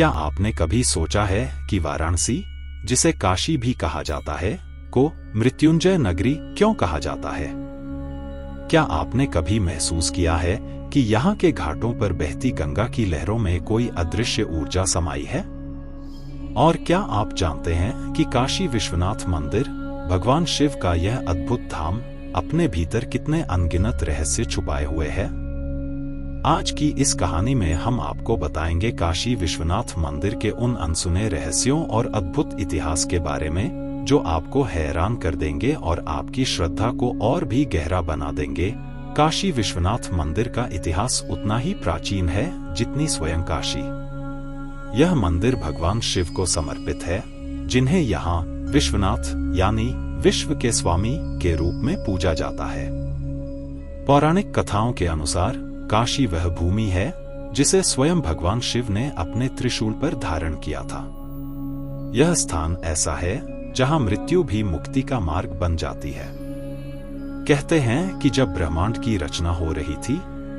क्या आपने कभी सोचा है कि वाराणसी, जिसे काशी भी कहा जाता है, को मृत्युंजय नगरी क्यों कहा जाता है? क्या आपने कभी महसूस किया है कि यहाँ के घाटों पर बहती गंगा की लहरों में कोई अदृश्य ऊर्जा समाई है? और क्या आप जानते हैं कि काशी विश्वनाथ मंदिर, भगवान शिव का यह अद्भुत धाम, अपने भीतर कितने अनगिनत रहस्य छुपाए हुए है? आज की इस कहानी में हम आपको बताएंगे काशी विश्वनाथ मंदिर के उन अनसुने रहस्यों और अद्भुत इतिहास के बारे में, जो आपको हैरान कर देंगे और आपकी श्रद्धा को और भी गहरा बना देंगे। काशी विश्वनाथ मंदिर का इतिहास उतना ही प्राचीन है जितनी स्वयं काशी। यह मंदिर भगवान शिव को समर्पित है, जिन्हें यहाँ विश्वनाथ यानी विश्व के स्वामी के रूप में पूजा जाता है। पौराणिक कथाओं के अनुसार काशी वह भूमि है जिसे स्वयं भगवान शिव ने अपने त्रिशूल पर धारण किया था। यह स्थान ऐसा है जहां मृत्यु भी मुक्ति का मार्ग बन जाती है। कहते हैं कि जब ब्रह्मांड की रचना हो रही थी,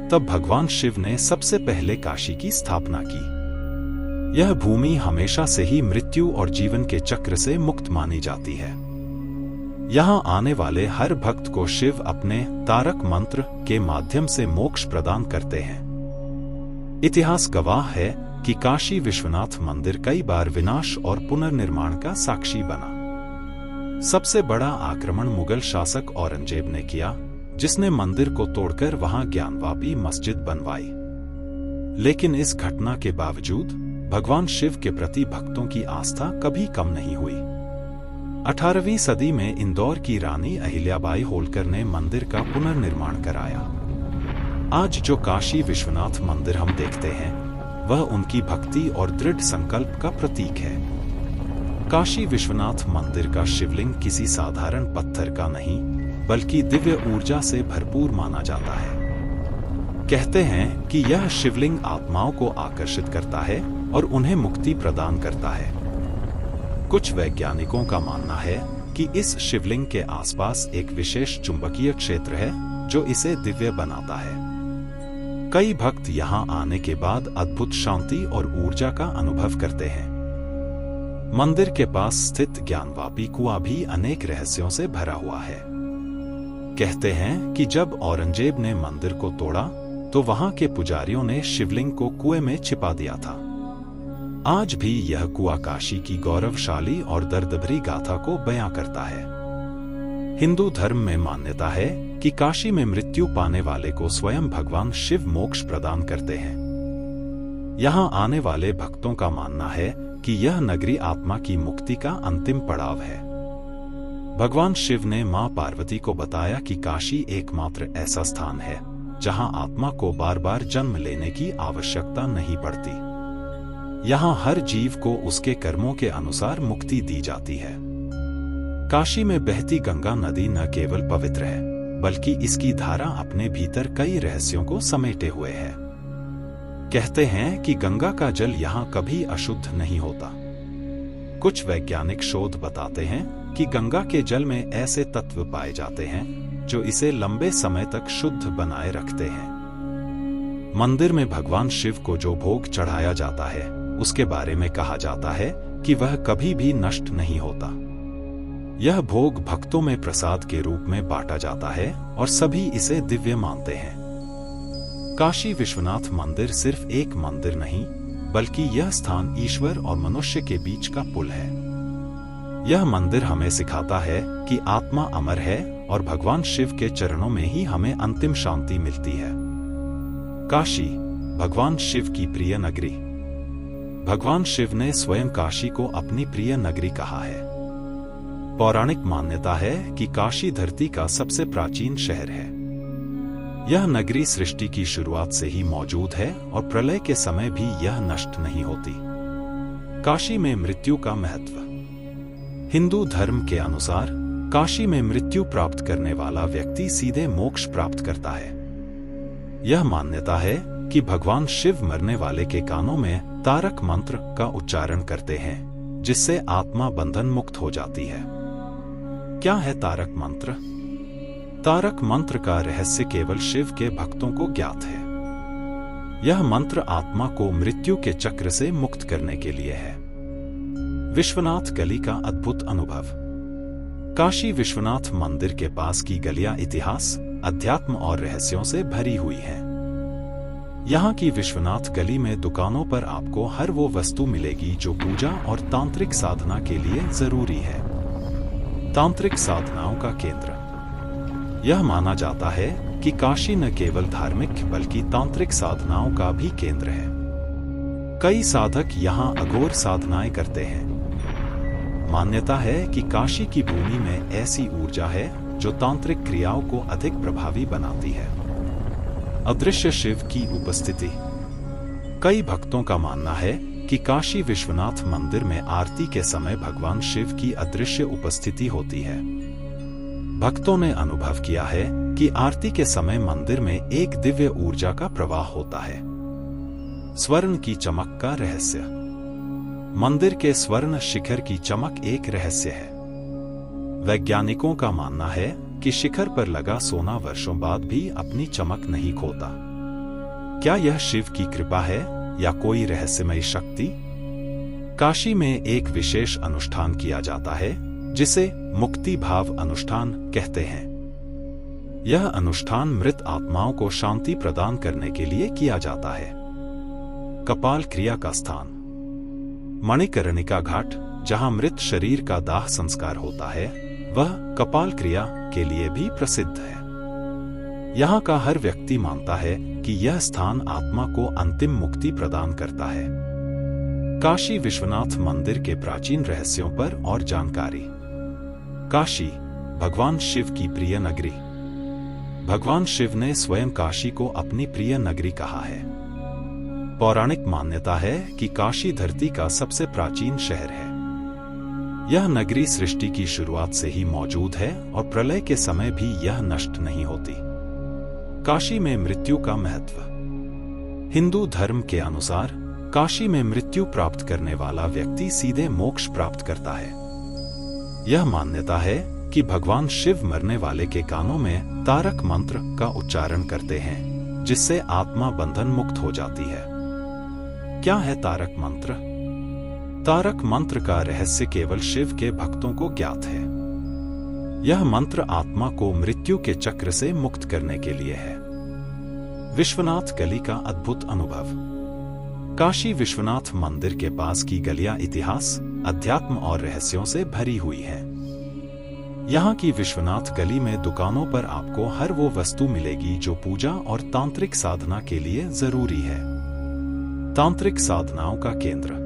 तब भगवान शिव ने सबसे पहले काशी की स्थापना की। यह भूमि हमेशा से ही मृत्यु और जीवन के चक्र से मुक्त मानी जाती है। यहाँ आने वाले हर भक्त को शिव अपने तारक मंत्र के माध्यम से मोक्ष प्रदान करते हैं। इतिहास गवाह है कि काशी विश्वनाथ मंदिर कई बार विनाश और पुनर्निर्माण का साक्षी बना। सबसे बड़ा आक्रमण मुगल शासक औरंगजेब ने किया, जिसने मंदिर को तोड़कर वहां ज्ञानवापी मस्जिद बनवाई। लेकिन इस घटना के बावजूद भगवान शिव के प्रति भक्तों की आस्था कभी कम नहीं हुई। 18वीं सदी में इंदौर की रानी अहिल्याबाई होलकर ने मंदिर का पुनर्निर्माण कराया। आज जो काशी विश्वनाथ मंदिर हम देखते हैं, वह उनकी भक्ति और दृढ़ संकल्प का प्रतीक है। काशी विश्वनाथ मंदिर का शिवलिंग किसी साधारण पत्थर का नहीं, बल्कि दिव्य ऊर्जा से भरपूर माना जाता है। कहते हैं कि यह शिवलिंग आत्माओं को आकर्षित करता है और उन्हें मुक्ति प्रदान करता है। कुछ वैज्ञानिकों का मानना है कि इस शिवलिंग के आसपास एक विशेष चुंबकीय क्षेत्र है, जो इसे दिव्य बनाता है। कई भक्त यहाँ आने के बाद अद्भुत शांति और ऊर्जा का अनुभव करते हैं। मंदिर के पास स्थित ज्ञानवापी कुआं भी अनेक रहस्यों से भरा हुआ है। कहते हैं कि जब औरंगजेब ने मंदिर को तोड़ा, तो वहां के पुजारियों ने शिवलिंग को कुएं में छिपा दिया था। आज भी यह कुआं काशी की गौरवशाली और दर्दभरी गाथा को बयां करता है। हिंदू धर्म में मान्यता है कि काशी में मृत्यु पाने वाले को स्वयं भगवान शिव मोक्ष प्रदान करते हैं। यहाँ आने वाले भक्तों का मानना है कि यह नगरी आत्मा की मुक्ति का अंतिम पड़ाव है। भगवान शिव ने मां पार्वती को बताया कि काशी एकमात्र ऐसा स्थान है जहां आत्मा को बार बार जन्म लेने की आवश्यकता नहीं पड़ती। यहाँ हर जीव को उसके कर्मों के अनुसार मुक्ति दी जाती है। काशी में बहती गंगा नदी न केवल पवित्र है, बल्कि इसकी धारा अपने भीतर कई रहस्यों को समेटे हुए है। कहते हैं कि गंगा का जल यहाँ कभी अशुद्ध नहीं होता। कुछ वैज्ञानिक शोध बताते हैं कि गंगा के जल में ऐसे तत्व पाए जाते हैं जो इसे लंबे समय तक शुद्ध बनाए रखते हैं। मंदिर में भगवान शिव को जो भोग चढ़ाया जाता है, उसके बारे में कहा जाता है कि वह कभी भी नष्ट नहीं होता। यह भोग भक्तों में प्रसाद के रूप में बांटा जाता है और सभी इसे दिव्य मानते हैं। काशी विश्वनाथ मंदिर सिर्फ एक मंदिर नहीं, बल्कि यह स्थान ईश्वर और मनुष्य के बीच का पुल है। यह मंदिर हमें सिखाता है कि आत्मा अमर है और भगवान शिव के चरणों में ही हमें अंतिम शांति मिलती है। काशी, भगवान शिव की प्रिय नगरी। भगवान शिव ने स्वयं काशी को अपनी प्रिय नगरी कहा है। पौराणिक मान्यता है कि काशी धरती का सबसे प्राचीन शहर है। यह नगरी सृष्टि की शुरुआत से ही मौजूद है और प्रलय के समय भी यह नष्ट नहीं होती। काशी में मृत्यु का महत्व। हिंदू धर्म के अनुसार काशी में मृत्यु प्राप्त करने वाला व्यक्ति सीधे मोक्ष प्राप्त करता है। यह मान्यता है कि भगवान शिव मरने वाले के कानों में तारक मंत्र का उच्चारण करते हैं, जिससे आत्मा बंधन मुक्त हो जाती है। क्या है तारक मंत्र? तारक मंत्र का रहस्य केवल शिव के भक्तों को ज्ञात है। यह मंत्र आत्मा को मृत्यु के चक्र से मुक्त करने के लिए है। विश्वनाथ गली का अद्भुत अनुभव। काशी विश्वनाथ मंदिर के पास की गलियां इतिहास, अध्यात्म और रहस्यों से भरी हुई हैं। यहाँ की विश्वनाथ गली में दुकानों पर आपको हर वो वस्तु मिलेगी जो पूजा और तांत्रिक साधना के लिए जरूरी है। तांत्रिक साधनाओं का केंद्र। यह माना जाता है कि काशी न केवल धार्मिक बल्कि तांत्रिक साधनाओं का भी केंद्र है। कई साधक यहाँ अघोर साधनाएं करते हैं। मान्यता है कि काशी की भूमि में ऐसी ऊर्जा है जो तांत्रिक क्रियाओं को अधिक प्रभावी बनाती है। अदृश्य शिव की उपस्थिति। कई भक्तों का मानना है कि काशी विश्वनाथ मंदिर में आरती के समय भगवान शिव की अदृश्य उपस्थिति होती है। भक्तों ने अनुभव किया है कि आरती के समय मंदिर में एक दिव्य ऊर्जा का प्रवाह होता है। स्वर्ण की चमक का रहस्य। मंदिर के स्वर्ण शिखर की चमक एक रहस्य है। वैज्ञानिकों का मानना है कि शिखर पर लगा सोना वर्षों बाद भी अपनी चमक नहीं खोता। क्या यह शिव की कृपा है या कोई रहस्यमय शक्ति? काशी में एक विशेष अनुष्ठान किया जाता है जिसे मुक्ति भाव अनुष्ठान कहते हैं। यह अनुष्ठान मृत आत्माओं को शांति प्रदान करने के लिए किया जाता है। कपाल क्रिया का स्थान। मणिकर्णिका घाट, जहां मृत शरीर का दाह संस्कार होता है, वह कपाल क्रिया के लिए भी प्रसिद्ध है। यहाँ का हर व्यक्ति मानता है कि यह स्थान आत्मा को अंतिम मुक्ति प्रदान करता है। काशी विश्वनाथ मंदिर के प्राचीन रहस्यों पर और जानकारी। काशी, भगवान शिव की प्रिय नगरी। भगवान शिव ने स्वयं काशी को अपनी प्रिय नगरी कहा है। पौराणिक मान्यता है कि काशी धरती का सबसे प्राचीन शहर है। यह नगरी सृष्टि की शुरुआत से ही मौजूद है और प्रलय के समय भी यह नष्ट नहीं होती। काशी में मृत्यु का महत्व। हिंदू धर्म के अनुसार काशी में मृत्यु प्राप्त करने वाला व्यक्ति सीधे मोक्ष प्राप्त करता है। यह मान्यता है कि भगवान शिव मरने वाले के कानों में तारक मंत्र का उच्चारण करते हैं, जिससे आत्मा बंधन मुक्त हो जाती है। क्या है तारक मंत्र? तारक मंत्र का रहस्य केवल शिव के भक्तों को ज्ञात है। यह मंत्र आत्मा को मृत्यु के चक्र से मुक्त करने के लिए है। विश्वनाथ गली का अद्भुत अनुभव। काशी विश्वनाथ मंदिर के पास की गलियां इतिहास, अध्यात्म और रहस्यों से भरी हुई हैं। यहाँ की विश्वनाथ गली में दुकानों पर आपको हर वो वस्तु मिलेगी जो पूजा और तांत्रिक साधना के लिए जरूरी है। तांत्रिक साधनाओं का केंद्र।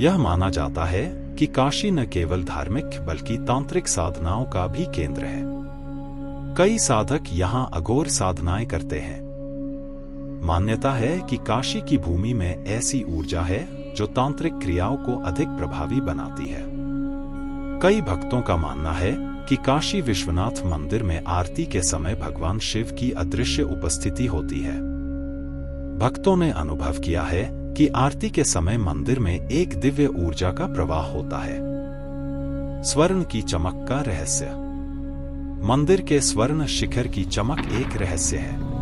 यह माना जाता है कि काशी न केवल धार्मिक बल्कि तांत्रिक साधनाओं का भी केंद्र है। कई साधक यहाँ अघोर साधनाएं करते हैं। मान्यता है कि काशी की भूमि में ऐसी ऊर्जा है जो तांत्रिक क्रियाओं को अधिक प्रभावी बनाती है। कई भक्तों का मानना है कि काशी विश्वनाथ मंदिर में आरती के समय भगवान शिव की अदृश्य उपस्थिति होती है। भक्तों ने अनुभव किया है कि आरती के समय मंदिर में एक दिव्य ऊर्जा का प्रवाह होता है। स्वर्ण की चमक का रहस्य। मंदिर के स्वर्ण शिखर की चमक एक रहस्य है।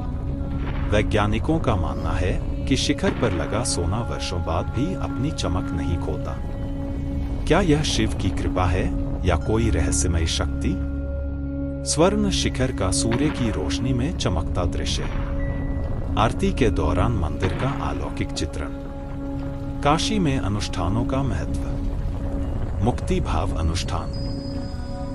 वैज्ञानिकों का मानना है कि शिखर पर लगा सोना वर्षों बाद भी अपनी चमक नहीं खोता। क्या यह शिव की कृपा है या कोई रहस्यमय शक्ति? स्वर्ण शिखर का सूर्य की रोशनी में चमकता दृश्य। आरती के दौरान मंदिर का अलौकिक चित्रण। काशी में अनुष्ठानों का महत्व। मुक्ति भाव अनुष्ठान।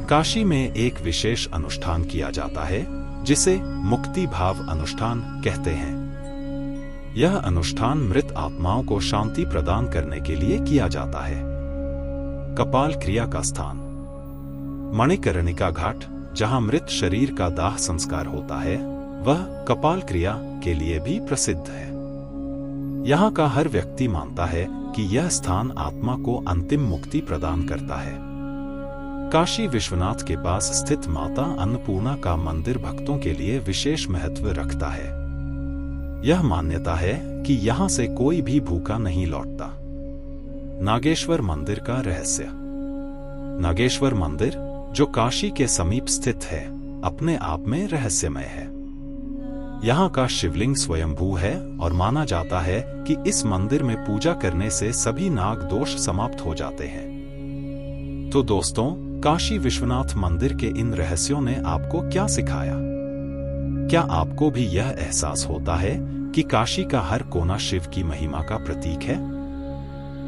काशी में एक विशेष अनुष्ठान किया जाता है जिसे मुक्ति भाव अनुष्ठान कहते हैं। यह अनुष्ठान मृत आत्माओं को शांति प्रदान करने के लिए किया जाता है। कपाल क्रिया का स्थान। मणिकर्णिका घाट, जहां मृत शरीर का दाह संस्कार होता है, वह कपाल क्रिया के लिए भी प्रसिद्ध है। यहाँ का हर व्यक्ति मानता है कि यह स्थान आत्मा को अंतिम मुक्ति प्रदान करता है। काशी विश्वनाथ के पास स्थित माता अन्नपूर्णा का मंदिर भक्तों के लिए विशेष महत्व रखता है। यह मान्यता है कि यहाँ से कोई भी भूखा नहीं लौटता। नागेश्वर मंदिर का रहस्य। नागेश्वर मंदिर, जो काशी के समीप स्थित है, अपने आप में रहस्यमय है। यहाँ का शिवलिंग स्वयंभू है और माना जाता है कि इस मंदिर में पूजा करने से सभी नाग दोष समाप्त हो जाते हैं। तो दोस्तों, काशी विश्वनाथ मंदिर के इन रहस्यों ने आपको क्या सिखाया? क्या आपको भी यह एहसास होता है कि काशी का हर कोना शिव की महिमा का प्रतीक है?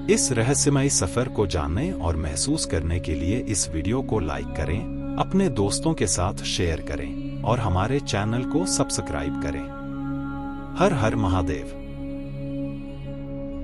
इस रहस्यमय सफर को जानने और महसूस करने के लिए इस वीडियो को लाइक करें, अपने दोस्तों के साथ शेयर करें और हमारे चैनल को सब्सक्राइब करें। हर हर महादेव।